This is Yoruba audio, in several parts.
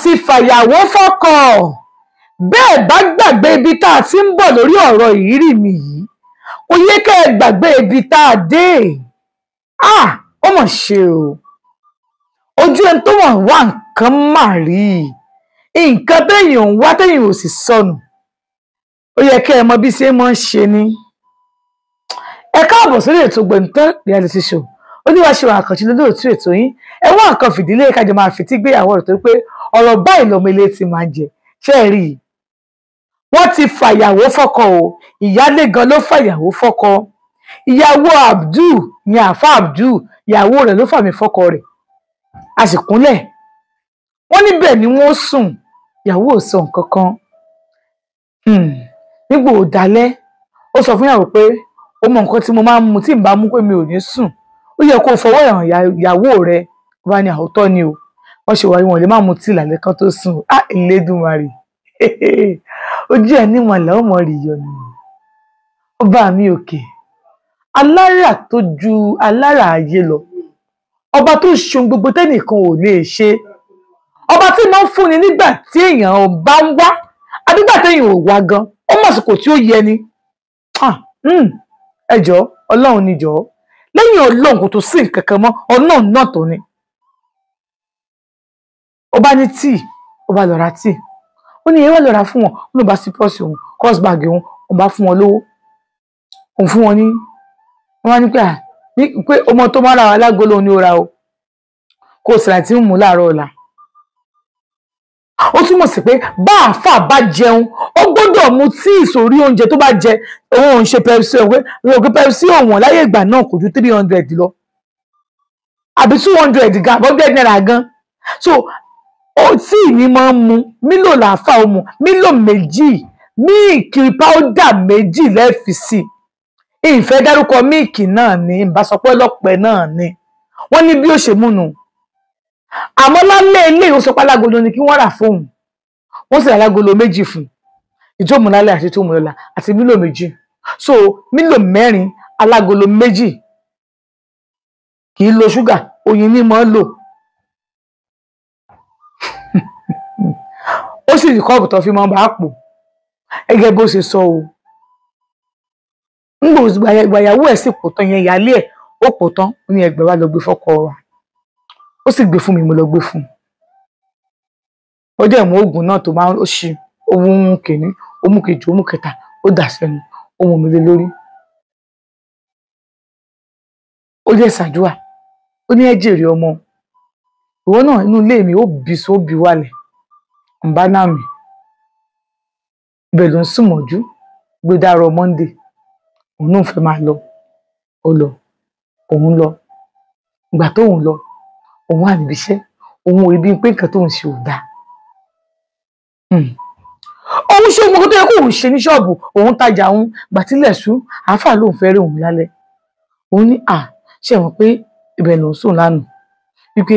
ti fàyàwó fọ́kọ bẹ́ẹ̀ bá gbàgbé ibi tá a ti ń bọ̀ lórí ọ̀rọ̀ ìrírí mi yìí ó yẹ kẹ́ ẹ gbàgbé ibi tá a dé ó mọ̀ ṣe o ojú ẹni tó wọ̀n wá nǹkan mà rí nǹkan téèyàn ń wá téèyàn ò sì sọnù ó yẹ kẹ́ ẹ mọ bí ṣe máa ń ṣe ni. Ẹ káàbọ̀ sórí ètò Gbẹ̀ǹtán reality show oníwàṣẹ àkànṣe lólóòtú ètò yín ẹ wá nǹkan fìdílé kájọ máa fìtí gbéyàwó rẹ̀ tó pé ọ̀rọ̀ báyìí lọmọ ilé ti máa ń jẹ ṣé ẹ rí i wọ́n ti fàyàwó fọ́kọ o ìyálé gan ló fàyàwó fọ́kọ ìyàwó Abdul ní àfa Abdul ìyàwó rẹ̀ ló fàmì fọ́kọ rẹ̀ a sì kúnlẹ̀ wọ́n níbẹ̀ ni wọ́n sùn ìyàwó ò sọ nǹkan kan nígbà ò dalẹ̀ ó sọ fún ìyàwó pé ó mọ nǹkan tí mo máa ń mu tí n bá mú pé mi ò ní sùn ó yẹ kó fọwọ́ ẹ̀ràn ìyàwó rẹ̀ wá ní àwòtọ́ ni o wọ́n ṣe wáyé wọn lè má mu tí ìlàlẹ́ kan tó sùn Elédùmarè ojú ẹ̀ níwọ̀n làwọn ọmọ rì yọ ni ọba mi òkè alára tó ju alára ayé lọ ọba tó ṣe ohun gbogbo tẹ́nìkan ò lè ṣe ọba tí máa ń fúnni nígbà tí èèyàn bá ń wá àdúgbà téèyàn ò wá gan ó mọ̀ àsìkò tí ó yẹ ni ẹ jọ̀ọ́ Ọlọ́run ni jọ̀ọ́ lẹ́yìn Ọlọ́run kò tó sí nǹkan kan mọ́ Ọlọ́run náà tó ni ó bá ní tíì ó bá lọ ra tíì ó ní ìyẹn wà lọ ra fún wọn ó lọ bá sí pọ́ọ̀sì òun crossbag òun bá fún wọn lówó òun fún wọn ní wọn wá ní pé ọmọ tó máa ra wa lágolo ní ó ra o kó o sì láti mú láàárọ̀ ọ̀la ó túmọ̀ sí pé bá àáfà bá jẹun ó gbọ́dọ̀ mu tíì sórí oúnjẹ tó bá jẹ òun ò ń ṣe pepsi òun pepsi òun láyé ìgbà náà kò ju 300 lọ àbí 200 gan 100 naira gan so tíì ni máa ń mu mílò làáfà ó mu mílò méjì míìkì páúdà méjì lẹ́ẹ̀fì sí ìfẹ́ dárúkọ míìkì náà ní ìbásọpọ̀ ọlọ́pẹ náà ni wọ́n ní bí ó ṣe múnu àmọ́ lálẹ́ ilé ìwòsàn alágolo ni kí wọ́n rà fóun wọ́n sì rà alágolo méjì fún ìjọ́mù lálẹ́ àti tó mú lọ́la àti mílò méjì so mílò mẹ́rin alágolo méjì kì í lo ṣúgà oyin ní mọ́ lò ó sì rí kọ́ọ̀bù tó fi mọ́ bá pò gẹ́gẹ́ bó ṣe sọ o ńgbò ìgbàyàwó ẹ̀ sì pò tán yẹn ìyálé ẹ̀ ó pò tán ó ní ẹgbẹ́ wa lọ gbé fọ́kọ wa ó sì gbé fún mi mo lọ gbé fún ó dẹ̀ mú oògùn náà tó máa ń ṣe ohun kìíní ó mú kejì ó mú kẹta ó dà sẹ́nu ohun mi lé lórí ó dẹ̀ ṣàdúrà ó ní ẹ jèrè ọmọ ìwọ náà inú ilé mi ó bì so ó bì wálẹ̀ ń bá náà mi ibẹ̀ ló ń sùn mọ́jú gbé dárọ̀ Monday òun náà fẹ́ máa lọ ó lọ òun lọ ìgbà tóun lọ òun wà níbi iṣẹ́ òun ò rí bí pé nǹkan tóun ṣe ò dáa òun ṣe ohun tó yẹ kó òun ṣe ní ṣọ́ọ̀bù òun tajà òun gbàtílẹ̀ sú àáfà lòun fẹ́ rí òun lálẹ́ òun ní ṣe mọ̀ pé ibẹ̀ lòun sùn lánàá wípé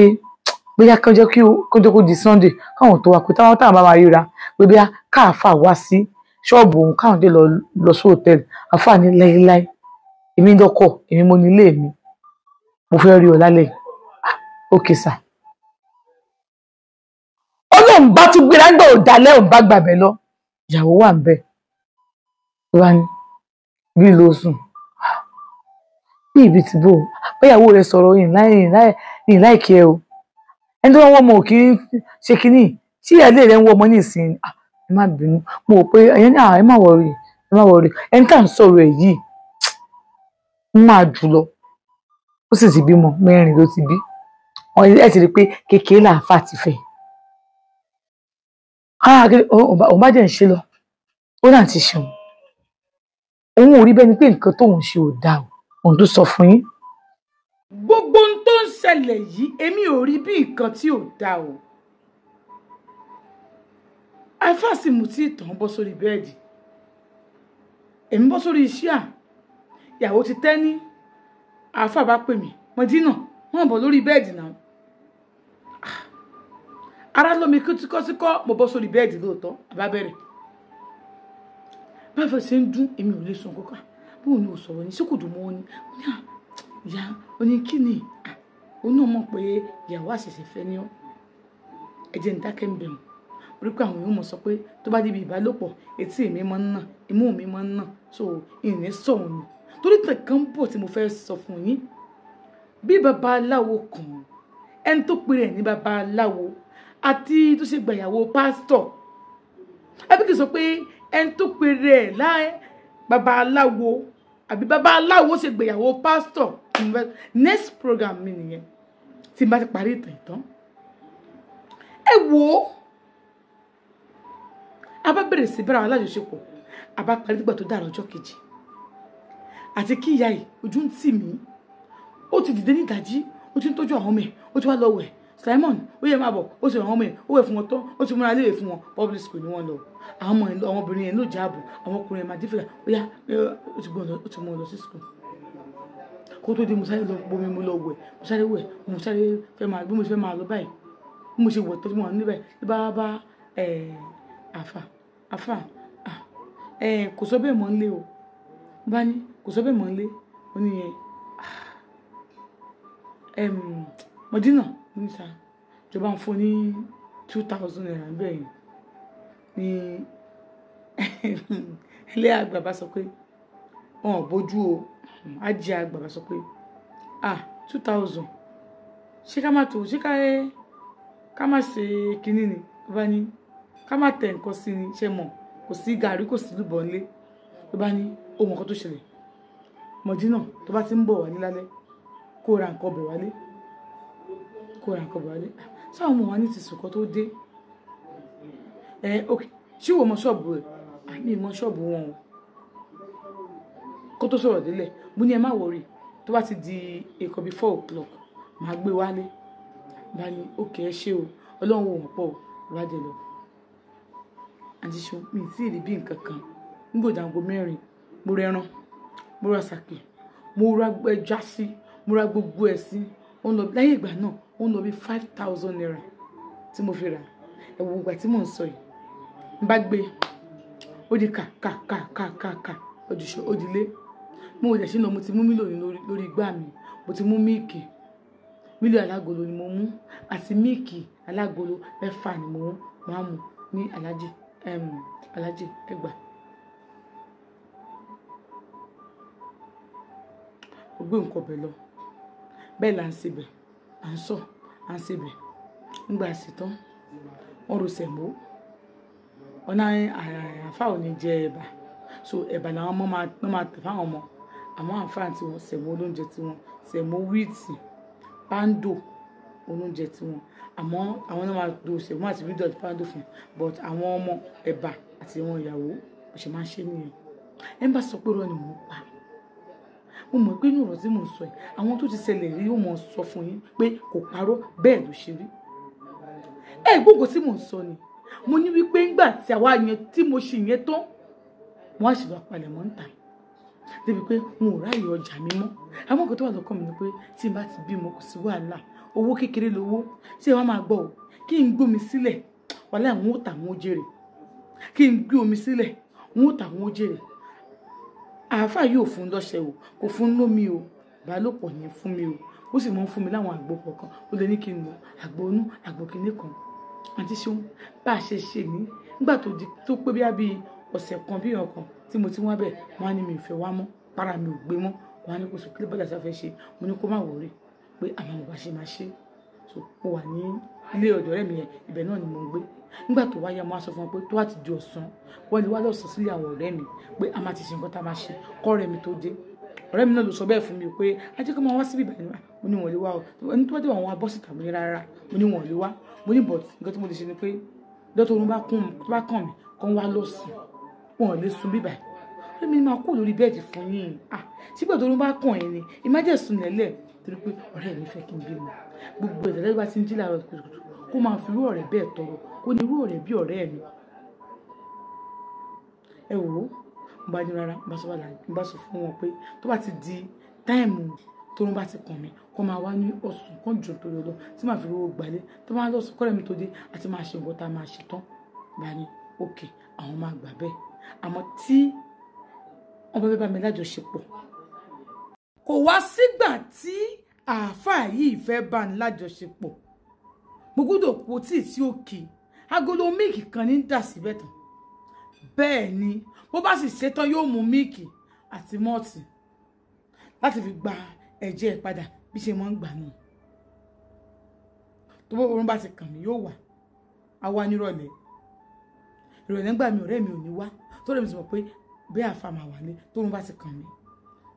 bóyá kọjọ́ kó di Sunday káwọn tó wá pé táwọn bá máa ríra pé bóyá káàfà wá sí ṣọ́ọ̀bù òun káwọn dé lọ sí hòtẹ́ẹ̀lì àáfà ní láéláé èmi dọ́kọ̀ èmi mo nílé mi mo fẹ́ rí ọ lálẹ́ ókè sà ọlọ́run bá tún gbéra ń gbọ́ òdàlẹ́ òun bá gbàbẹ̀ lọ ìyàwó wà ń bẹ̀ wá ní bí ló sùn bí ibi tí bò báyàwó rẹ̀ sọ̀rọ̀ yìí láìkí ẹ o ẹni tó wọ́n wọ́n mọ̀ kí ń ṣe kínní tí ìyáálé rẹ̀ ń wọ́ ọmọ nísìnyí ẹ má bínú mo rò pé ẹ̀yẹn ní ẹ má wọrí ẹni tá à ń sọ̀rọ̀ ẹ̀ yìí ń máa jù lọ ó sì ti bímọ 4 ló ti bí ẹ ti rí i pé kékeré làáfà ti fẹ́ òun bá jẹ́ ń ṣe lọ ó náà ti ṣeun òun ò rí bẹ́ẹ̀ ni pé nǹkan tóun ṣe ò dáa òun tó sọ fún yín. gbogbo ohun tó ń ṣẹlẹ̀ yìí èmi ò rí bí nǹkan tí ò dáa o àfàsìmù tí ìtàn bọ́ sórí bẹ́ẹ̀dì èmi bọ́ sórí iṣẹ́ ìyàwó ti tẹ́ ní àáfà bá pè mí Mọ̀dínà wọ́n bọ̀ lórí bẹ́ẹ̀dì náà ara lómi kíkọ́síkọ́ mo bọ́ sórí bẹ́ẹ̀dì lóòótọ́ àbá bẹ̀rẹ̀ báfẹ́ ṣe ń dún èmi ò lè sùn kọ́kọ́ bóun ni ò sọ̀rọ̀ ní síkùdù mọ́ ní ìyá oní kíni òun náà mọ̀ pé ìyàwó àṣẹ̀ṣẹ̀ fẹ́ ní ọ́ ẹ jẹ́ n dákẹ́ ń bẹ̀rù orí pé àwọn èèyàn mọ̀ sọ pé tó bá débi ìbálòpọ̀ etí mi máa ń nà imú mi máa ń nà so ìní sọ̀rọ̀ ni torí tẹ̀kan bọ̀ tí mo fẹ́ sọ fún yín bí babaláwo kan ẹni tó pe rẹ̀ ní babaláwo àti tó ṣe gbàyàwó pásítọ̀ ẹbí kì í sọ pé ẹni tó pe rẹ̀ láì babaláwo àbí babaláwo ṣe gbàyàwó pásítọ̀ next program mi nìyẹn tí n bá ti parí ìtàn ẹ wò ó a bá bẹ̀rẹ̀ sí bẹ̀rẹ̀ àwọn alájọṣepọ̀ a bá parí nígbà tó dára ọjọ́ kejì àti kí ìyá yìí ojú ń tì mí ó ti dìde ní ìdájí ó ti ń tọ́jú àwọn ọmọ ẹ̀ ó ti wá lọ wẹ̀ Simon ó yẹ máa bọ̀ ó sì ràn àwọn ọmọ ẹ̀ ó wẹ̀ fún wọn tán ó ti múra léèrè fún wọn public school ni wọ́n lọ àwọn obìnrin yẹn ló jáàbù àwọn ọkùnrin ẹ̀ máa dífẹ̀lá ó yá ó ti mú ọ lọ sí school kó tó dé mo sáré lọ bomi mo lọ wẹ̀ mo sáré wẹ̀ mo sáré fẹ́ máa bí mo fẹ́ máa lọ báyìí bí mo ṣe wẹ̀ tó mo wà níbẹ̀ bá àfà kò sọ bẹ́ẹ̀ mọ́ ń lé o bá ní kò sọ bẹ́ẹ̀ mọ́ ń lé ó ní yẹn Mọ̀dínà ní sá ìjọba ń fún ní 2,000 naira bẹ́ẹ̀ yẹn ní ilé àgbà bá sọ pé wọn ò bójú o ajé àgbà bá sọ pé 2,000 ṣé ká má tó ṣé ká má ṣe kinní ni bá ní ká má tẹ̀ nǹkan sí ni ṣe mọ̀ kò sí gàrí kò sí lùbọ̀ nílé ló bá ní ohun kan tó ṣẹlẹ̀ Mọ̀dínà tó bá ti ń bọ̀ wálé lálẹ́ kó ra nǹkan ọbẹ̀ wálé sáwọn ọmọ wa ní ti sùn kan tó dé ok ṣé wò mọ ṣọ́ọ̀bù rẹ̀ àmì ìmọ̀ ṣọ́ọ̀bù wọn o kó tó sọ̀rọ̀ délẹ̀ mo ní ẹ má wọrí tó bá ti di èkó bí 4 o'clock màá gbé wálé bá ní ok ẹ ṣé o ọlọ́run wò wọ́n pọ̀ ìwádìí lọ àti ṣo mi ì tí ì rí bí nǹkan kan nígbò dàgbò mẹ́rin mo rẹran mo ra sàkè mo ra ẹja sí mo ra gbogbo ẹ̀ sí ó ń lọ láyé ìgbà náà ó ń lọ bí 5,000 naira tí mo fi rà ẹ̀wọ̀n ìgbà tí mò ń sọ yìí n bá gbé ó di kà òdìlé mo ò dẹ̀ sí lọ mo ti mú mílíọ̀nù lórí igbá mi mo ti mú míìkì mílíọ̀nù alágolo ni mo mú àti míìkì alágolo 6 ni mo máa mú ní alájì Ẹgbà ó gbé nǹkan ọbẹ̀ lọ bẹ́ẹ̀ là ń sebẹ̀ à ń sebẹ̀ nígbà àṣetán wọ́n ro sẹ̀mó ọ̀nà àfà ò ní jẹ ẹ̀bà so ẹ̀bà làwọn ọmọ máa tẹ̀ fáwọn ọmọ àmọ́ àǹfààní tí wọ́n sẹ̀mó olóúnjẹ tí wọ́n sẹ̀mó wíìtì pando olóúnjẹ tí wọ́n àmọ́ àwọn náà máa do sẹ̀mó àti fídíò àti pando fún but àwọn ọmọ ẹ̀bà àti àwọn ìyàwó kò ṣe máa ń ṣe nìyẹn ẹ̀ ń bá sọ pé rọ ni mò ń pa mo mọ̀ pé inú ọ̀rọ̀ tí mò ń sọ yìí àwọn tó ti ṣẹlẹ̀ rí ó mọ̀ sọ fún yín pé kò parọ́ bẹ́ẹ̀ ló ṣe rí gbogbo tí mò ń sọ ni mo ní wípé ńgbà tí àwa yẹn tí mo ṣe yẹn tán wọ́n á sì lọ palẹ̀ mọ́ ń tà débi pé n ò ráyè ọjà mi mọ́ àwọn nǹkan tó wà lọ́kàn mi ni pé tí n bá ti bímọ kò sí wàhálà owó kékeré lówó ṣé wọ́n máa gbọ́ o kí n gbómi sílẹ̀ wàhálà àwọn ò tà wọ́n ó jèrè kí n gbé omi sílẹ̀ wọ́n ò tà wọ́n ó jèrè àáfàá yóò fún lọ́ṣẹ o kò fún lómi o ìbálòpọ̀ ní fún mi o ó sì máa ń fún mi láwọn àgbo kọ̀ọ̀kan ó lè ní kí n lo àgbo inú àgbo kìíní kan àti ṣeun bá a ṣe ṣe ní nígbà tó pé bí ọ̀sẹ̀ kan bí ọ̀kan tí mo ti wá bẹ̀ wọ́n á ní mi ò fẹ́ wá mọ́ para mi ò gbé mọ́ wọ́n á ní kó sọ kílẹ̀ bọ́dà sáfẹ́ ṣe mo ní kó má wọ̀rí pé àwọn ọba ṣe máa ṣe so mo wà ní ilé ọ̀dọ̀ rẹ̀ mi yẹn ibẹ̀ náà ni mo ń gbé nígbà tó wáyé mo á sọ fún wọn pé tó wá ti di ọ̀sán wọ́n lè wá lọ́sàn sílé àwọn ọ̀rẹ́ mi pé a máa ti ṣe nǹkan tá a máa ṣe kọ́ ọ̀rẹ́ mi tó dé ọ̀rẹ́ mi náà ló sọ bẹ́ẹ̀ fún mi pé ajé kó máa wá síbí ìbàdàn mo ní wọn lè wá o ẹni tó bá dé wọn wá bọ́ síta mo ní rárá mo ní wọn lè wá mo ní bọ̀t nǹkan tí mo lè ṣe ni pé dọ́tọ̀ orun bá kàn mí kó wá lọ́sàn wọn lè sun bíbà ọ̀rẹ́ mi máa kó lórí bẹ́ẹ̀dì fún yín sígbà tó orun bá kàn yín ni ìmájẹ̀ sùn lẹ́lẹ̀ torí pé ọ̀rẹ́ mi fẹ́ kí n bímọ gbogbo ìdàlẹ́ bá ti ń jí láàárọ̀ kùtùkùtù kó máa fi irú ọ̀rẹ́ bẹ́ẹ̀ tọrọ kó ní irú ọ̀rẹ́ bí ọ̀rẹ́ mi ẹ wò ó bá ní rárá bá sọ fún wọn pé tó bá ti di táìmù tó ń bá ti kàn mí kó máa wá ní ọ̀sùn kan jù torí ọlọ́ tí màá fi rówó gbalẹ̀ tó máa lọ́sùn kọ́rẹ́ mi tó dé àti máa ṣe nǹkan tá a máa ṣe tán bá ní òkè àwọn máa gbà bẹ́ẹ̀ àmọ́ tí wọ́n bá fẹ́ bá mi lájọṣepọ̀ kò wá sígbà tí àáfàá yìí fẹ́ bá ní lájọṣepọ̀ mo gbọ́dọ̀ po tíì tí ó kì agolo míìkì kan ní dà síbẹ̀ tán bẹ́ẹ̀ ni bó bá sì ṣetán yóò mú míìkì àti mọ́ọ̀tì láti fi gba ẹ̀jẹ̀ padà bí ṣe mọ́ ń gbà nù tó bó orun bá ti kàn mí yóò wà á wá nírọ̀lẹ́ ìrọ̀lẹ́ ńgbà mi ọ̀rẹ́ mi ò ní wá tó lè mi sọ pé bí àfa máa wà ní tó orun bá ti kàn mí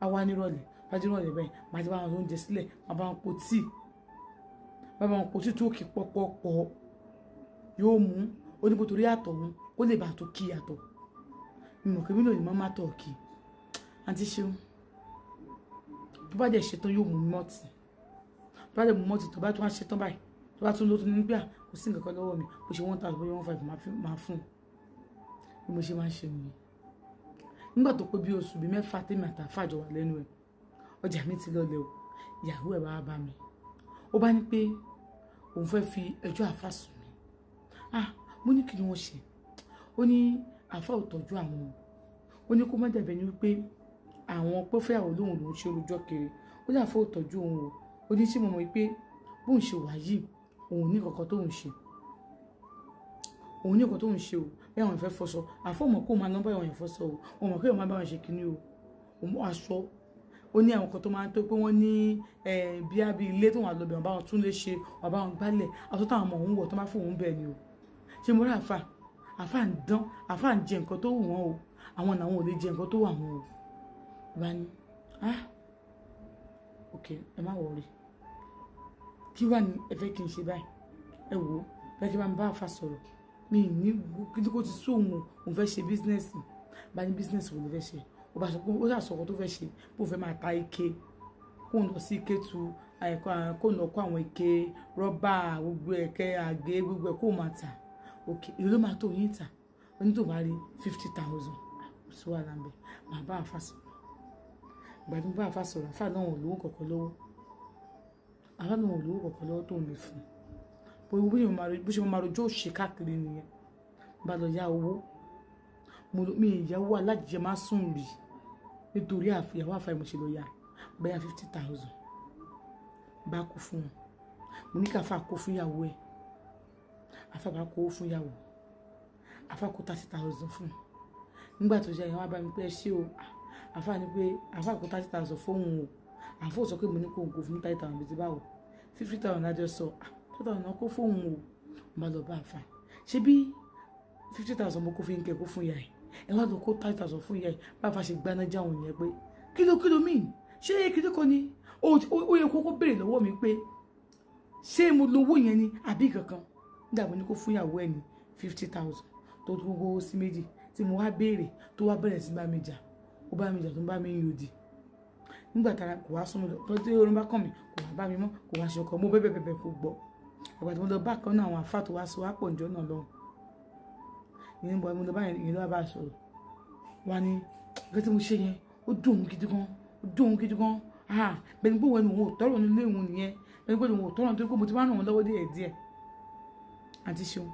á wá nírọ̀lẹ́ bá ti rọ̀lẹ́ bẹ́ẹ̀ máa ti bá wọn oúnjẹ sílẹ̀ máa bá wọn po tíì bá wọn po tíì tó kì pọ́pọ́pọ́ yóò mú oníbo torí àtọ̀ wọn kó lè bá tó kí àtọ̀ mímọ̀ kí mílò ní mọ́ má tọ̀ kí àǹtí ṣeun tó bá dẹ̀ ṣetán yóò mú mọ́ọ̀tì tó bá dẹ̀ mú mọ́ọ̀tì tó bá tún wá ṣetán báyìí tó bá tún lótú ní gbà kò sí nǹkan kan lọ́wọ́ mi bó ṣe 1,000 bóyá 1,500 máa fún bí mo ṣe máa ń ṣe nìyẹn nígbà tó pé bí oṣù bí mẹ́fà tèmi àtàfà jọ wà lẹ́nu ẹ̀ ọjà mi ti lọlẹ̀ o ìyàwó ẹ̀ bá bá mi ó bá ní pé òun fẹ́ fi ẹjọ́ àfà sùn mi mo ní kí ni wọ́n ṣe ó ní àfà ò tọ́jú àwọn ó ní kó má dàbẹ̀ ní wípé àwọn pọ́fẹ́yàwó lóhùn ló ń ṣe olùjọ́ kiri ó ní àfà ò tọ́jú òun o ó ní ṣé mo mọ̀ wípé bóun ṣe wà yìí òun ní kankan tóun ṣe òun ní kankan tóun ṣe o bí àwọn ìfẹ́ fọṣọ àfọ̀mọ̀ kó máa nọ́mbà àwọn ìfọṣọ o òun mọ̀ kí òun máa bá wọn ṣe kíní o òun aṣọ ó ní àwọn kan tó máa ń tó pé wọ́n ní bí àbí ilé tó wà lọ́bẹ̀ wọn bá wọn tún lè ṣe wọn bá wọn gbálẹ̀ aṣọ táwọn ọmọ òun wọ̀ tó máa fún òun bẹ́ẹ̀ ni o ṣé mo rí àfà ń dán àfà ń jẹ nǹkan tó wù wọ́n o àwọn náà wọn ò lè jẹ nǹkan tó wù àwọn o bá ní ok ẹ má wọrí kí wà ní ẹ fẹ́ kí n ṣe báyìí ẹ wò ó bẹ́ẹ̀ kí bá mi bá àfà sọ̀rọ̀ mi ní kí kó ti sún òun fẹ́ ṣe bísínẹ́sì bá ní bísínẹ́sì wo ló fẹ́ ṣe ó bá sọ pé ó ṣàṣọkọ tó fẹ́ ṣe bó fẹ́ máa ta ike kó lọ sí ike tu kó lọ kó àwọn ike rọ́bà gbogbo ẹ̀kẹ́ àgé gbogbo ẹ̀ kó máa tà òkè èyí ló máa tó yín tà ó ní tó bá rí 50,000 kò sí wàhálà ń bẹ màá bá àfà sọ̀rọ̀ ìgbà tí mo bá àfà sọ̀rọ̀ àfà náà wọn ò lówó kọ̀ọ̀kan lọ́wọ́ àfà náà wọn ò lówó kọ̀ọ̀kan lọ́wọ́ tó ń lè fún bó ṣe máa rojọ́ òṣè káàkiri nìyẹn bá lọ yá owó mi ìyàwó alájẹjẹ máa sùn rí nítorí ìyàwó àfà ìmọ̀ṣẹ́ lọ yá bẹ́yà 50,000 bá kó fún wọn mo ní káfà kó fún ìyàwó ẹ̀ àfà bá kó fún ìyàwó àfà kó 30,000 fún nígbà tó jẹ́ ìyàwó abá mi pé ẹ ṣé o àfà ní pé àfà kó 30,000 fóun o àfà ò sọ pé mo ní kó n kó fún 30,000 bí ti báwo 50,000 lájọ sọ 30,000 náà kó fóun o bá lọ bá àfà ṣe bí 50,000 mo kó fi ń kẹ́ kó fún ìyá ẹ̀ ẹ wá lọ kó 30,000 fún ìyá ẹ̀ bá fa ṣe gbaná jáwọn yẹn pé kílò míì ṣé kílò kan ni ó yẹ kókó béèrè lọ́wọ́ mi pé ṣé mo lówó yẹn ni àbí kankan nígbà mo ní kó fún ìyàwó ẹ̀ ní 50,000 tó gbogbo sí méjì tí mo wá béèrè tó wá bẹ̀rẹ̀ sí bá mi jà ó bá mi jà tó ń bá mi yòdì nígbà tára kò wá sún mi lọ tó tí orun bá kàn mí kò wá bá mi mọ́ kò wá ṣe ọkọ mo bẹ́ẹ̀ kò gbọ́ àgbà tí mo lọ bá kan náà àwọn àfáà tó wá sọ wá pọ̀ níjọ́ náà lọ ìyẹn bọ̀ mo lọ bá yẹn lọ́wọ́ bá sọ̀rọ̀ wá ní gẹ́gẹ́ tí mo ṣe yẹn ó dùn gidi gan bẹ́ẹ̀ni pé wọn ni òun ò tọrọ nílé òun nìyẹn bẹ́ẹ̀ni pé òun ò tọrọ nítorí pé mo ti máa ń ràn wọn lọ́wọ́ díẹ̀ àti ṣeun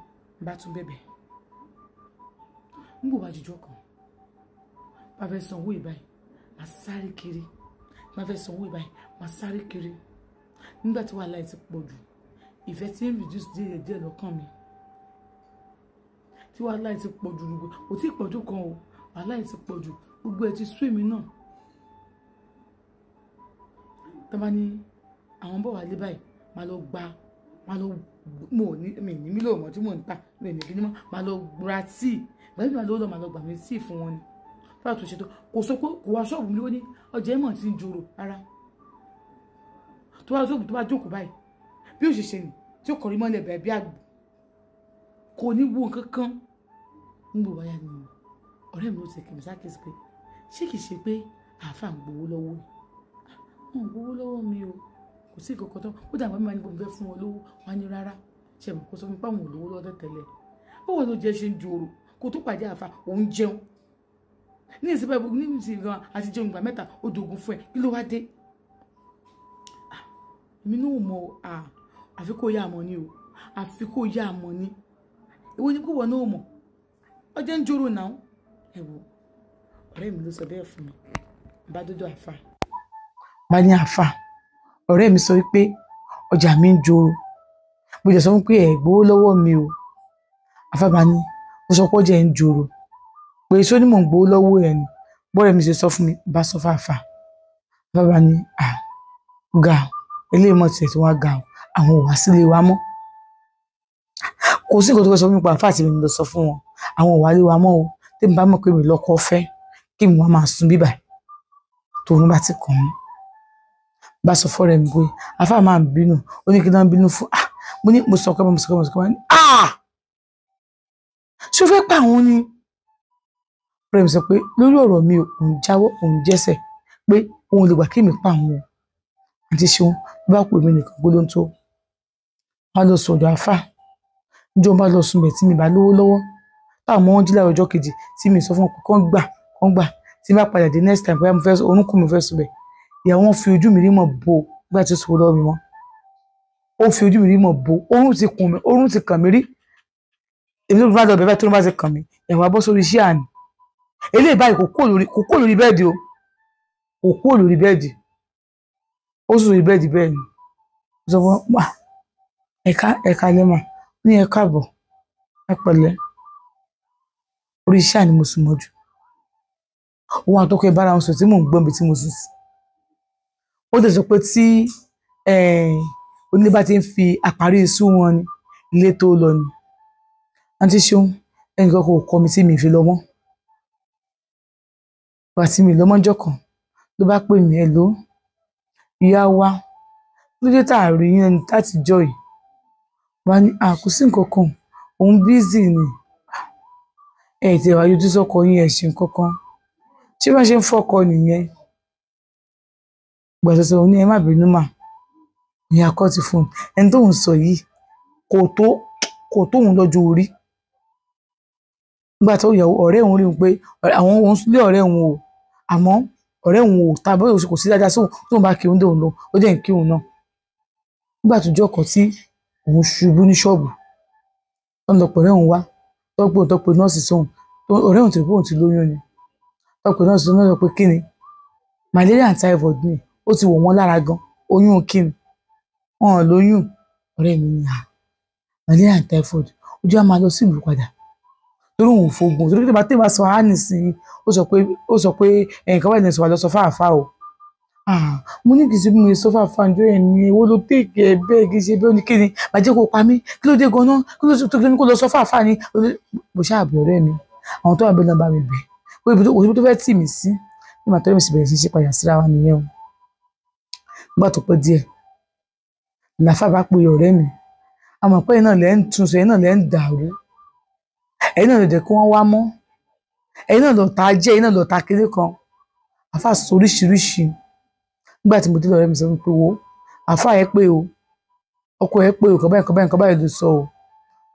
bá tún bẹ̀bẹ̀ ń bò bá jíjọ kan bá fẹ́ sanwó ìbáyìí máa sáré kiri bá fẹ́ sanwó ìbáyìí máa sáré kiri nígbà tí wàhálà ti pọ̀ jù ìfẹ́ tí ń reduce díẹ̀ lọ́kàn mi tí wàhálà ti pọ̀ jù gbogbo kò tí ì pọ̀ jù kan o wàhálà ti pọ̀ jù gbogbo ẹ̀ ti sú èmi náà tọ́ba ní àwọn bọ̀ wálé báyìí máa lọ mo ní mílò mọ́ tí mò ń tà mi ní kí ni mọ́ máa lọ ra tíì báyìí máa lọ gbà mí tíì fún wọn ni fáwọn tó ṣètò kò sọ pé kò wá ṣọ́ọ̀bù mi ló ní ọjà ẹ̀mọ̀ tí ń jòrò rárá tó bá ṣọ́ọ̀bù tó bá jókòó báyìí bí ó ṣe ṣe nì tí ó kọ̀rí mọ́lẹ̀ bẹ̀ẹ́ bí àgbò kò ní wo nǹkan kan ń gbò wáyà ni ọ̀rẹ́ mi ló ti kìí sákèsí pé ṣé kìí ṣe pé àáfà ń gbowó lọ́wọ́ wọn gbowó lọ́wọ́ mi o kò sí ìkọ̀kọ̀ tán ó dàgbà mímọ́ ní kò fẹ́ fún wọn lówó wọn ní rárá ṣe mọ̀ kó sọ fún páwọn olówó lọ́dọ̀ tẹ́lẹ̀ ó wọ́n ló jẹ́ ṣe ń jòrò kó tó pàdé àáfà òun jẹun ní ìsìnkú ẹ̀bùn ní ìsìn gan àti jẹun ìgbà mẹ́ta ó dogun fún ẹ kí ló wá dé èmi náà mọ̀ àfi kó yá àmọ́ ni o àfi kó yá àmọ́ ni ìwọ ni kó wọ́n náà mọ̀ ọjọ́ ń jòrò náà ẹ wo ọ̀rẹ́ mi ló sọ bẹ́ẹ̀ fún mi bá dọ́dọ̀ àáfà bá ní àáfà ọ̀rẹ́ mi sọ wípé ọjà mi ń jòrò mo jẹ́ sọ fún pé ẹ̀ gbowó lọ́wọ́ mi o. Àfáà bá ní mo sọ pé ọjà ẹ̀ ń jòrò pé ṣó ní mò ń gbowó lọ́wọ́ ẹ̀ ni bọ́ọ̀rẹ́ mi ṣe sọ fún mi bá sọ fáfà. Àfáà bá ní ga eléyìí mọ̀ tiẹ̀ tí wọ́n á ga àwọn ò wá sílé wa mọ́. Kò sí nǹkan tó fẹ́ sọ fún mi pa àfáà tí mi lọ sọ fún wọn àwọn ò wá lé wa mọ́ o tí mo bá mọ̀ pé mi lọ́kọ fẹ́ kí mi wá máa sun bíbà tòun bá ti kàn mí. Bá sọ fọ́ọ̀rẹ́ mi pé àfáà máa ń bínú ó ní kí n náà bínú fún mo ní mo sọ pé mo sọ pé mo sọ pé ní ṣé o fẹ́ pa àwọn ni. Ọ̀rẹ́ mi sọ pé lórí ọ̀rọ̀ mi òun jáwọ́ òun jẹ́sẹ̀ pé òun lè gbà kí mi pa àwọn o. Àǹtí Ṣeun bá pè mí nìkan gbólóhùn tó wá lọ sọ̀dọ̀ àfáà níjọ́ bá lọ sùn bẹ̀ tí mi bá lówó lọ́wọ́ táwọn ọmọ wọn jí láàárọ̀ ọjọ́ kejì tí mi sọ fún wọn pé kán gbà tí bá padà dé next time bóyá mo fẹ́ orúnkún mi fẹ́ sùn bẹ̀ ìyàwó wọn fi ojú mi rí mọ̀ bo nígbà tí ó sọ lọ́wọ́ mi mọ́ ó fi ojú mi rí mọ̀ bo orún ti kàn mí rí èmi tó bá lọ bẹ̀ báyìí tó bá ti kàn mí ẹ̀wọ̀n abọ́ sórí iṣẹ́ àná eléyìí báyìí kò kúrò lórí bẹ́ẹ̀dì o kò kúrò lórí bẹ́ẹ̀dì ó sùn lórí bẹ́ẹ̀dì bẹ́ẹ̀ ni ó sọ fún wa ẹ̀ka lẹ́mà ní ẹ̀ka àbọ̀ ẹ pẹ̀lẹ́ orí iṣẹ́ àná mo sùn mọ́jú òun àtọkọ ìbára wọn sọ tí mò ń gbọ́n bí tí mo sùn sí ó dẹ̀ sọ pé tí onílé bá ti ń fi àparí iṣu wọn ni ilé tó lọ ni. Àǹtí Ṣeun ẹnìkan kò kọ́ mi tí mi fi lọ mọ́ wà tí mi lọ́mọ́jọ́ kan ló bá pè mí ẹ̀ ló ìyá wa lójú tá a rí yẹn láti jọ yìí wá ní kò sí nǹkan kan òun bízì ni tí ẹ wá yọjú sọ́kọ yín ẹ̀ ṣe nǹkan kan ṣé wọ́n ṣe ń fọ́kọ nìyẹn gbàtọ́sọ ní ẹ má bínú mà ìyá kọ́ ti fún un ẹni tó ń sọ yìí kò tó òun lọ́jọ́ orí nígbà tó yàwó ọ̀rẹ́ òun rí i pé àwọn òun lé ọ̀rẹ́ òun o àmọ́ ọ̀rẹ́ òun ò tàbí kò sí dáadáa sóhun tóun bá kí òun dé òun lọ ó jẹ́ kí òun náà nígbà tó jọ́ kan tí òun ṣubú ní ṣọ́ọ̀bù wọ́n lọ pẹ̀lú òun wá tọ́pẹ́ nọ́ọ̀sì sóhun ọ̀rẹ́ òun ti rí pé òun ti lóyún ni tọ́pẹ́ nọ́ọ̀sì sóhun náà sọ pé kí ni malaria and typhoid ni ó ti wọ̀ wọ́n lára gan oyún kí ni wọn ò lóyún ọ̀rẹ́ mi ni malaria and typhoid ojú á máa lọ sí ìlú padà torí òun fògùn torí tí bá sọ áàní sí i ó sọ pé nǹkan wà ní ìsọ̀wà lọ sọ fáàfáà o mo ní kì í ṣe bí mo sọ fáàfáà ǹjọ́ ẹ̀ ní owó ló tèkè bẹ́ẹ̀ kì í ṣe bí ó ní kí ni bàjẹ́ kó pa mí kí ló dé gan-an kí ló tó kí lọ sọ fáàfáà ni mo ṣáàbẹ̀ ọ̀rẹ́ mi àwọn tó wà bẹ́ẹ̀ náà bá mi bẹ̀ pé ibi tó fẹ́ tì mí sí ní màá tọ́lẹ̀ mi sì bẹ̀rẹ̀ sí ṣe padà síra wa nìyẹn o nígbà tó pẹ́ díẹ̀ làfáà bá pe ọ̀rẹ́ mi àmọ́ pé ẹ̀yin náà lẹ́ ń túnṣe ẹ̀yin náà lẹ́ ń dàrú ẹ̀yin náà lè jẹ́ kí wọ́n wá mọ́ ẹ̀yin náà lọ ta jẹ́ ẹ̀yin náà lọ ta kéré kan àfáà sọ oríṣiríṣi nígbà tí mo dé lọ́rẹ́ mi sọ pé wo àfáà ẹ pé o ọkọ ẹ pé o nǹkan báyìí ló sọ o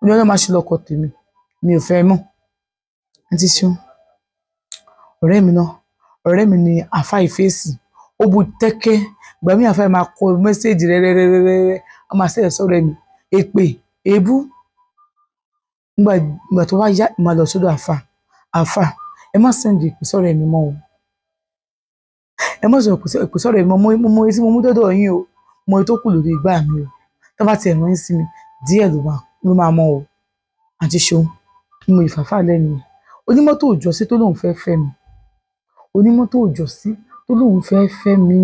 ní ọlọ́run máa ṣe lọ́kọ tèmi mi ò fẹ́ mọ̀. Àǹtí Ṣeun ọ̀rẹ́ mi ni àfáà ìfèsì ó bu tẹ́kẹ́ ìgbà míì àfáà máa kọ mẹ́sẹ̀jì rẹ́rẹ́rẹ́rẹ́ a máa ṣẹlẹ̀ sọ́rẹ́ mi èpè èébú nígbà tó wá yá máa lọ sọ́dọ̀ àfà ẹ má sẹ́ndì ìpè sọ́rọ̀ ẹ̀mí mọ́ o ẹ má sọ ìpè sọ́rọ̀ ẹ̀mí mọ́ mo etí mo mú dọ́dọ̀ yín o mo etí tó kù lórí igbá mi o tó bá ti ẹ̀rọ yín sí mi díẹ̀ ló máa mọ́ o. Àǹtí Ṣeun mo ìfàfà lẹ́nu onímọ́tò òjọ́sí tó lóun fẹ́ fẹ́ mi onímọ́tò òjọ́sí tó lóun fẹ́ fẹ́ mi